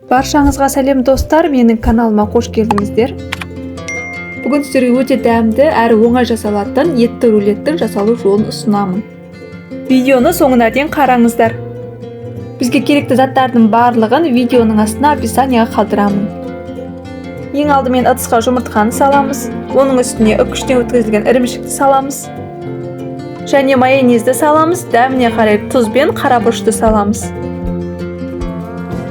Баршаңызға сәлем достар, менің каналыма қош келдіңіздер. Бүгін сіздерге өте дәмді әрі оңай жасалатын етті рулеттің жасалу жолын ұсынамын. Видеоны соңына дейін қараңыздар. Бізге керекті заттардың барлығын видеоның астына описанияға қалдырамын. Ең алдымен ыдысқа жұмыртқаны саламыз. Оның үстіне үккіштен өткізілген ірімшікті саламыз. Және майонезді саламыз. Дәміне қарай тұз бен қарабұрышты саламыз.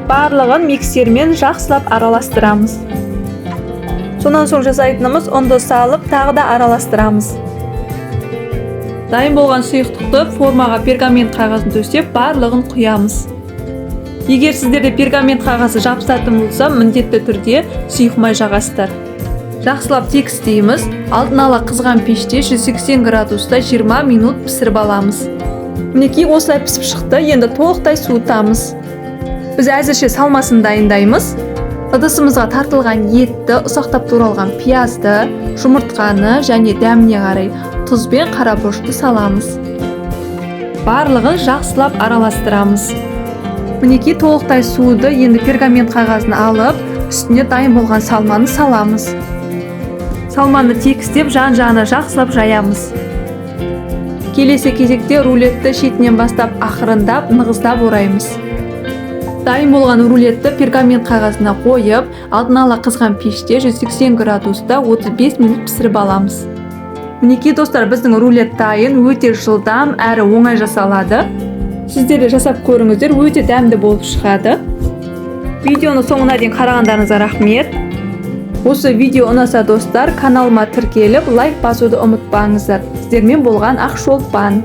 Барлығын миксермен жақсылап араластырамыз. Сонан соң жасайтынымыз ұнды салып, тағы да араластырамыз. Дайын болған сұйықтықты формаға пергамент қағазын төсеп, барлығын құямыз. Егер сіздерде пергамент қағазы жабысатын болса, міндетті түрде сұйық май жағасыздар. Жақсылап тегістейміз. Алдын ала қызған пеште 180 градуста 20 минут пісіріп аламыз. Мінекей осылай пісіп шықты, енді толықтай суытамыз. Біз әзірше салмасын дайындаймыз. Ыдысымызға тартылған етті, ұсақтап туралған пиязды, жұмыртқаны және дәміне қарай тұз бен қарабұрышты саламыз. Барлығын жақсылап араластырамыз. Мінекей толықтай суыды, енді пергамент қағазын алып, үстіне дайын болған салманы саламыз. Салманы тегістеп, жан-жағына жақсылап жаямыз. Келесі кезекте рулетті шетінен бастап ақырындап, нығыздап ораймыз. Дайын болған рулетті пергамент қағазына қойып, алдын ала қызған пеште 180 градуста 35 минут пісіріп аламыз. Мінекей достар, біздің рулет дайын, өте жылдам әрі оңай жасалады. Сіздер де жасап көріңіздер, өте дәмді болып шығады. Видеоны соңына дейін қарағандарыңызға рахмет. Осы видео ұнаса достар, каналыма тіркеліп, лайк басуды ұмытпаңыздар. Сіздермен болған Ақшолпан.